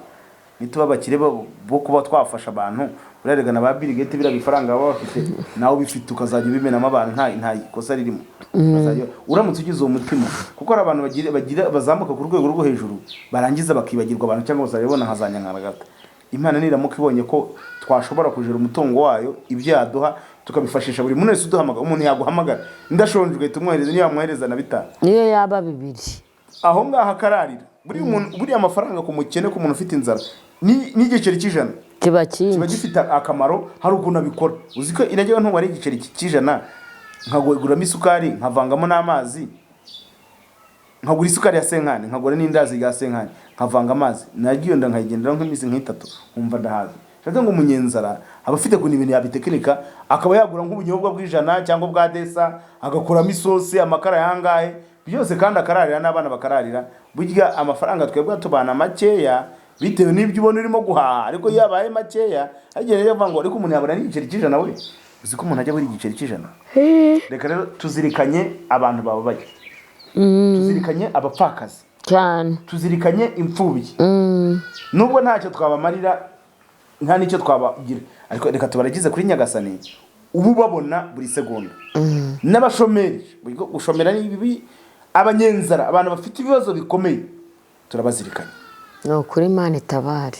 nituba abakire bo kuba twafasha abantu. Urarega ba Bill Gates bira bifaranga baba bafite, nawe bifite ukazajya ubimenamo abantu nta ikosa ririmo. Uramutse ugize uwo mutima, kuko ari abantu bagira bazamuka ku rwego rwo hejuru barangiza bakibagirwa abantu, cyangwa bazabibona nkazanya nk'agata. Imana niramuka ibonye ko twashobora kujera umutungo wayo, ibyo yaduha tukabifashisha buri muntu wese uduhamagara. Umuntu yaguhamagara ndashonje ugahita umwohereza, niyo wamwohereza na 5 niyo yaba 2 aho ngaho akararira. Buri amafaranga ku mukene, ku muntu ufite inzara n'igiceri cy'ijana kiba gifite akamaro. Hari ukuntu abikora, uzi ko inajyewe ntubare igiceri cy'ijana nkaguramo isukari nkavangamo n'amazi, nkagura isukari ya senkani, nkagura n'indazi ya senkani, nkavanga amazi, nagiye nda nkayigendera nk'iminsi nk'3 nkumva ndahaza. Cyangwa ngo umunyenzara aba afite kuntu ibintu yabitekinika, akaba yagura nk'ubunyobwa bw'ijana cyangwa bwa desa, agakuramo isosi, amakara yangahe byose, kandi akararira n'abana bakararira. Burya amafaranga twebwe tubana makeya bitewe n'ibyo ubona urimo guhaha, ariko yabaye makeya agere yavuga ngo ariko umuntu yabura n'igiceri cy'ijana. We uzi ko umuntu ajya buri igiceri cy'ijana? Reka rero tuzirikanye abantu bababaye, tuzirikanye abapfakazi cyane, tuzirikanye imfubyi. Nubwo ntacyo twabamarira, nta nicyo twabagira, ariko reka tubaragize kuri Nyagasani ubu babona buri segonda. N'abashomeri, gushomera ni bibi, abanyenzara, abantu bafite ibibazo bikomeye, turabazirikanye. No kuri Imana itabare,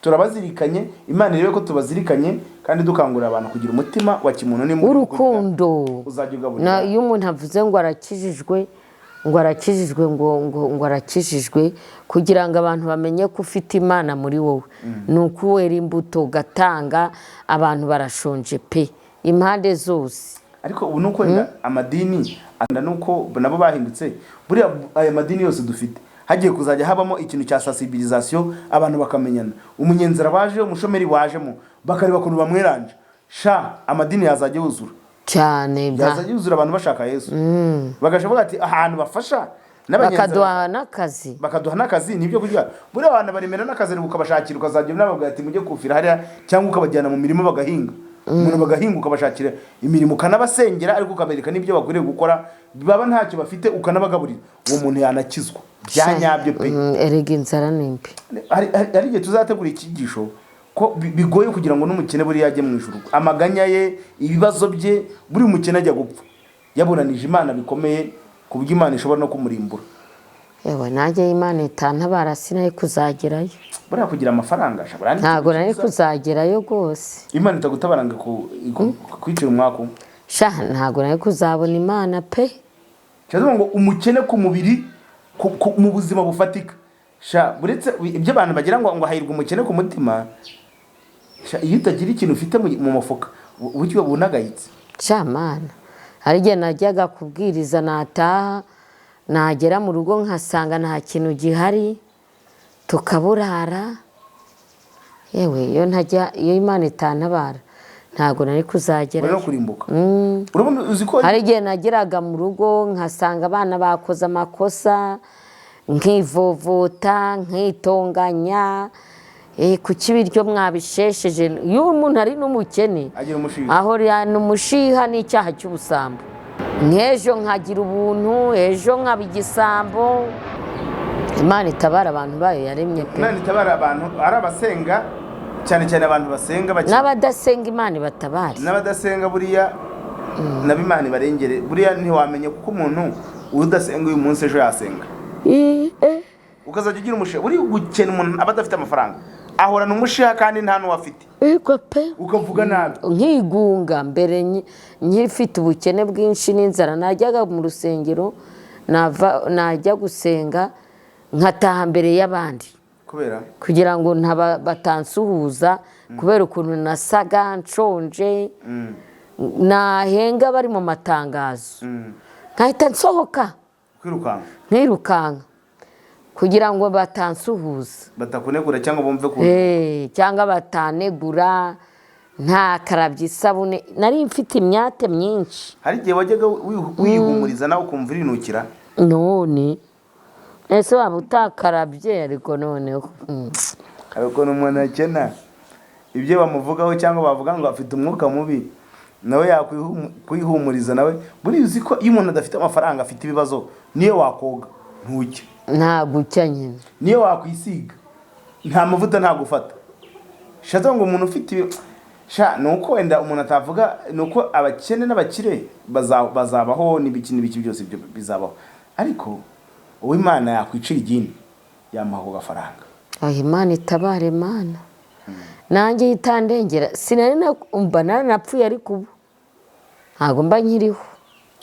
turabazirikanye. Imana rero ko tubazirikanye, kandi dukangurira abantu kugira umutima wa kimuntu ni urukundo. Uzajya ugaburira iyo umuntu avuze ngo arakijijwe, ngo arakijijwe, kugira ngo abantu bamenye ko ufite Imana muri wowe, nuko wera imbuto ugatanga. Abantu barashonje pe impande zose. Ariko ubu nuko amadini nuko nabo bahindutse. Buriya aya madini yose dufite hagiye kuzajya habamo ikintu cya sensibilisation, abantu bakamenyana. Umunyenzara waje, umushomeri wajemo, bakareba kuntu bamweranje. Amadini yazajya yuzura cyane, yazajya yuzura abantu bashaka Yesu. Bagashoboka ati ahantu bafasha bakaduha n'akazi nibyo kugira. Buriya abantu barimera n'akazi ukabashakira, ukazajya n'ababwira ati mujye kufira hariya, cyangwa ukabajyana mu mirimo bagahinga. Umuntu bagahinga ukabashakira imirimo, ukanabasengera, ariko ukabereka n'ibyo bakwiriye gukora. Baba ntacyo bafite ukanabagaburira, uwo muntu yanakizwa byanyabyo pe. Erega inzara nimbi. Hari igihe tuzategura ikigisho ko bigoye kugira ngo n'umukene buri yajye mu ijuru. Amaganya ye, ibibazo bye, buri umukene ajya gupfa yaburanije Imana bikomeye, ku buryo Imana ishobora no kumurimbura. Yewe najye Imana itantabara sinaye kuzagerayo. Buriya kugira amafaranga ntabwo nari kuzagerayo rwose. Imana itagutabaranga kwicira umwaka. Ntabwo nari kuzabona Imana pe. Cyangwa ngo umukene ku mubiri, mu buzima bufatika. Buretse ibyo abantu bagira ngo hahirwa umukene ku mutima, iyo utagira ikintu ufite mu mufuka uburyo bunagayitse. Mana, hari igihe najyaga kubwiriza, nataha nagera mu rugo nkasanga nta kintu gihari, tukaburara. Yewe iyo Imana itantabara ntabwo nari kuzagera no kurimbuka. Hari igihe nageraga mu rugo nkasanga abana bakoze amakosa, nkivovota, nkitonganya, kuki ibiryo mwabishesheje. Iyo umuntu ari n'umukene aho n'umushiha n'icyaha cy'ubusambo. Nk'ejo nkagira ubuntu, ejo nkaba igisambo, Imana itabara abantu bayo yaremye pe. Imana itabara abantu ari abasenga cyane cyane abantu basenga n'abadasenga Imana batabare, n'abadasenga buriya nabo Imana barengere. Buriya ntiwamenye kuko umuntu udasenga uyu munsi ejo yasenga, ukazajya ugira umushiha. Buri gukena umuntu aba adafite amafaranga ahorana umushiha kandi nta n'uwo afite, ukavuga nabi nkigunga mbere nkifite ubukene bwinshi n'inzara. Najyaga mu rusengero najya gusenga nkataha mbere y'abandi kugira ngo batansuhuza kubera ukuntu nasaga nshonje. Nahenga bari mu matangazo nkahita nsohoka nkirukanka kugira ngo batansuhuza, batakunegura cyangwa bumve ko cyangwa batanegura. Nta karabye isabune, nari mfite imyate myinshi. Hari igihe wajyaga wihumuriza nawe ukumva urinukira? None ese waba utakarabye? Ariko noneho ariko n'umuntu akena ibyo bamuvugaho cyangwa bavuga ngo afite umwuka mubi, nawe yakwihumuriza. Nawe buriya uzi ko iyo umuntu adafite amafaranga afite ibibazo, niyo wakoga ntucye, nta gucya nyine, niyo wakwisiga nta mavuta nta gufata. Shaza ngo umuntu ufite nuko wenda umuntu atavuga, nuko abakene n'abakire bazabaho n'ibiki byose ibyo bizabaho, ariko uwo Imana yakwicira igini yamaho gafaranga. Imana itabare Imana. Nanjye yitandengera sinari umva naranapfuye, ariko ubu ntabwo mba nkiriho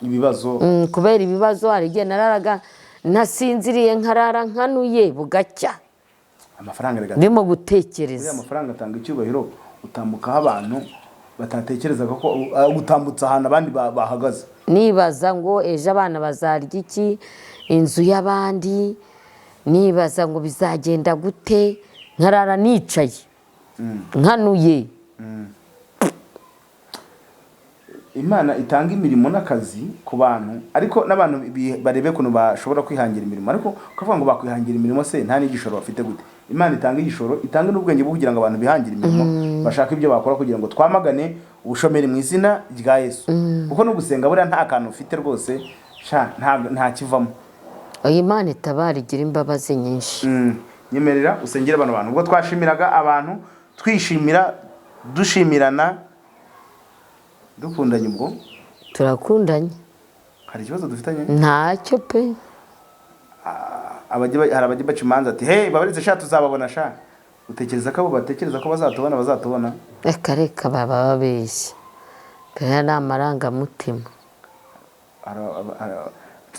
ibibazo kubera ibibazo. Hari igihe nararaga nasinziriye nkarara nkanuye bugacya amafaranga ndimo gutekereza. Amafaranga atanga icyubahiro, utambukaho abantu batatekerezaga ko gutambutsa ahantu abandi bahagaze. Nibaza ngo ejo abana bazarya iki, inzu y'abandi, nibaza ngo bizagenda gute, nkarara nicaye nkanuye. Imana itanga imirimo n'akazi ku bantu, ariko n'abantu barebe kuntu bashobora kwihangira imirimo. Ariko ukavuga ngo bakwihangira imirimo se nta n'igishoro bafite gute? Imana itanga igishoro, itanga n'ubwenge bwo kugira ngo abantu bihangire imirimo, bashaka ibyo bakora kugira ngo twamagane ubushomeri mu izina rya Yesu. Kuko no gusenga buriya nta kantu ufite rwose nta kivamo. Imana itabara igira imbabazi nyinshi. Nyemerera usengera abantu. Ubwo twashimiraga abantu, twishimira, dushimirana, dukundanye. Ubwo turakundanye, hari ikibazo dufitanye? Ntacyo pe. Hari abajya baca imanza ati hey babaretse tuzababona utekereza ko abo batekereza ko bazatubona? Reka baba babeshya, kaya ni amarangamutima.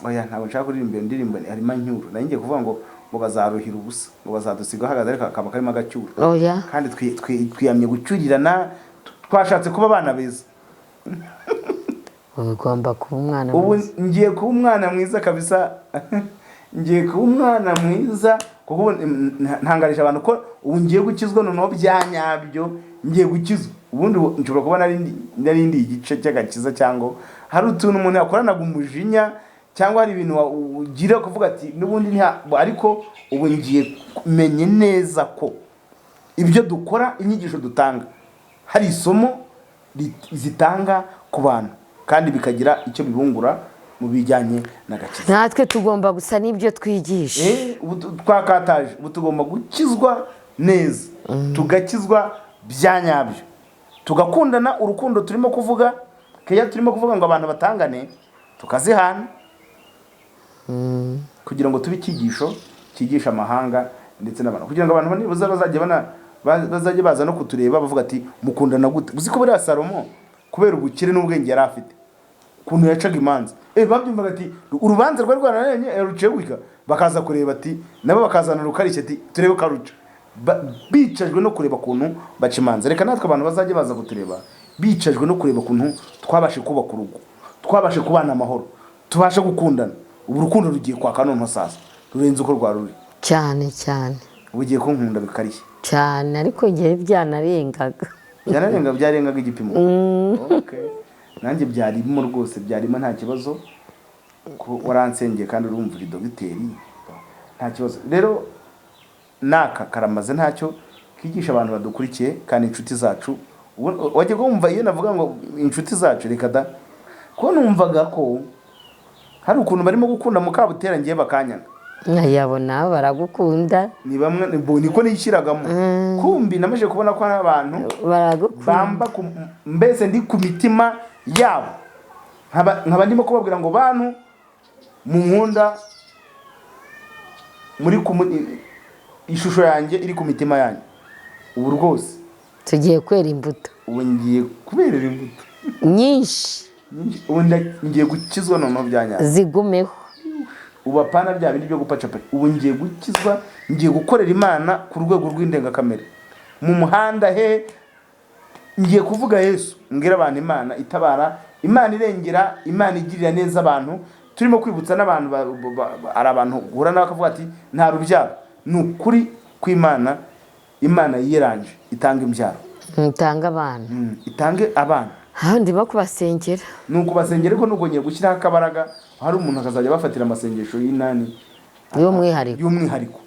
Oya ntabwo nshaka kuririmba iyo ndirimbo, harimo nyuru. Nari ngiye kuvuga ngo bazaruhira ubusa, ngo bazadusiga hagaze, ariko akaba karimo agacyura. Kandi twiyamye gucyurirana, twashatse kuba abana beza. Ugomba kuba umwana mwiza. Ubu ngiye kuba umwana mwiza kabisa. Ngiye kuba umwana mwiza kuko ntangarisha abantu ko ubu ngiye gukizwa noneho byanyabyo. Ngiye gukizwa ubundi nshobora kuba narindi igice cy'agakiza, cyangwa hari utuntu umuntu yakoranaga umujinya, cyangwa hari ibintu ugira kuvuga ati n'ubundi ariko ubu ngiye kumenye neza ko ibyo dukora, inyigisho dutanga, hari isomo zitanga ku bantu kandi bikagira icyo bibungura mu bijyanye n'agakiza. Natwe tugomba gusa n'ibyo twigisha. Twakataje ubu tugomba gukizwa neza, tugakizwa byanyabyo, tugakundana. Urukundo turimo kuvuga, keya turimo kuvuga ngo abantu batangane, tukazihana kugira ngo tube icyigisho cyigisha amahanga ndetse n'abantu, kugira ngo abantu bazajye baza no kutureba bavuga ati mukundana gute. Uzi ko buriya Salomo kubera ubukire n'ubwenge yari afite, ukuntu yacaga imanza, babyumvaga ati urubanza rwari rwarananye ruciye gutya, bakaza kureba ati nabo bakazana rukarishye ati turebe karuca, bicajwe no kureba ukuntu baca imanza. Reka natwe abantu bazajye baza kutureba bicajwe no kureba ukuntu twabashe kubaka urugo, twabashe kubana amahoro, tubashe gukundana. Ubu urukundo rugiye kwaka none sasa rurenze uko rwaruri cyane. Ugiye kunkunda bikarishye cyane, ariko ngiye byanarengaga igipimo. Nanjye byarimo rwose, byarimo nta kibazo, ko waransengeye kandi urumva uri dogiteri, nta kibazo. Rero naka karamaze ntacyo kigisha abantu badukurikiye kandi inshuti zacu. Wajye kumva iyo navuga ngo inshuti zacu, reka da ko numvaga ko hari ukuntu barimo gukunda Mukabutera ngiye bakanyanga. nkayabona baragukunda ni bamwe niko nishyiragamo kumbi namaze kubona ko abantu baragukunda bamba mbese ndi ku mitima yabo nkaba ndimo kubabwira ngo bantu mu nkunda muri ishusho yanjye iri ku mitima yanyu. Ubu rwose tugiye kwera imbuto, ubu ngiye kuberera imbuto nyinshi, ubu ngiye gukizwa noneho byanyaze zigumeho. Ubu apana bya bindi byo gupacapara, ubu ngiye gukizwa, ngiye gukorera Imana ku rwego rw'indengakamere. Mu muhanda ngiye kuvuga Yesu, ngira abantu Imana itabara, Imana irengera, Imana igirira neza abantu. Turimo kwibutsa n'abantu ari abantu guhura nawe akavuga ati nta rubyaro. Ni ukuri kw'Imana, Imana yiranje itanga imbyaro, itanga abana, itange abana. ndimo kubasengera, nuko basengera ko nuko ngiye gushyiraho akabaraga, hari umuntu akazajya bafatira amasengesho y'inani y'umwihariko,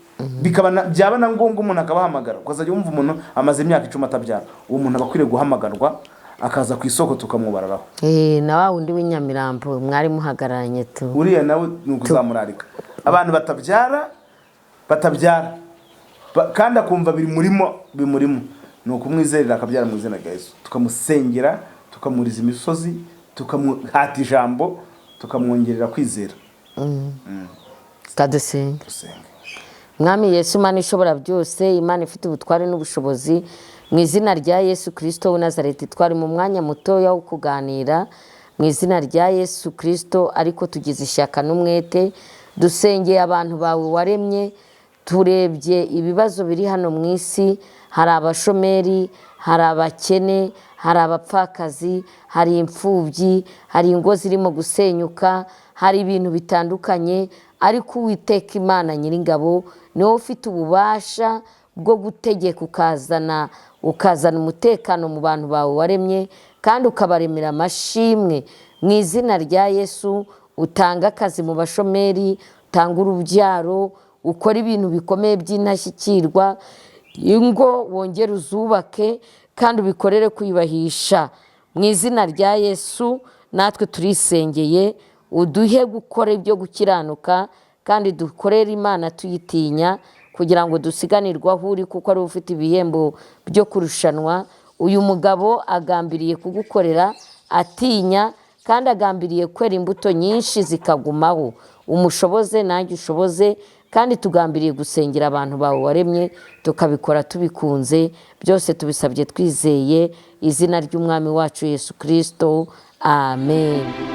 byaba na ngombwa umuntu akabahamagara, ukazajya wumva umuntu amaze imyaka 10 atabyara, uwo muntu aba akwiriye guhamagarwa akaza ku isoko tukamubararaho. Na wa wundi w'inyamirambo mwari muhagararanye tu, uriya nawe nukuzamurarika. Abantu batabyara kandi akumva bimurimo, nuko umwizerera akabyara mu izina rya Yesu, tukamusengera, tukamuriza imisozi, tukamuhata ijambo, tukamwongerera kwizera. Kadusenga. Mwami Yesu, Imana ishobora byose, Imana ifite ubutware n'ubushobozi, mu izina rya Yesu Kristo w'i Nazareti, twari mu mwanya mutoya wo kuganira mu izina rya Yesu Kristo, ariko tugize ishyaka n'umwete, dusengeye abantu bawe waremye. Turebye ibibazo biri hano mu isi, hari abashomeri, hari abakene, hari abapfakazi, hari imfubyi, hari ingo zirimo gusenyuka, hari ibintu bitandukanye, ariko Uwiteka Imana Nyiringabo niwe ufite ububasha bwo gutegeka, ukazana umutekano mu bantu bawe waremye, kandi ukabaremera amashimwe. Mu izina rya Yesu, utanga akazi mu bashomeri, utanga urubyaro, ukora ibintu bikomeye by'intashyikirwa, ingo wongere uzubake kandi ubikorere kwiyubahisha. Mu izina rya Yesu natwe turisengeye, uduhe gukora ibyo gukiranuka, kandi dukorere Imana tuyitinya, kugira ngo dusiganirwe aho uri, kuko ari ufite ibihembo byo kurushanwa. Uyu mugabo agambiriye kugukorera atinya, kandi agambiriye kwera imbuto nyinshi zikagumaho. Umushoboze nanjye ushoboze, kandi tugambiriye gusengera abantu bawe waremye, tukabikora tubikunze. Byose tubisabye twizeye izina ry'Umwami wacu Yesu Kristo, amen.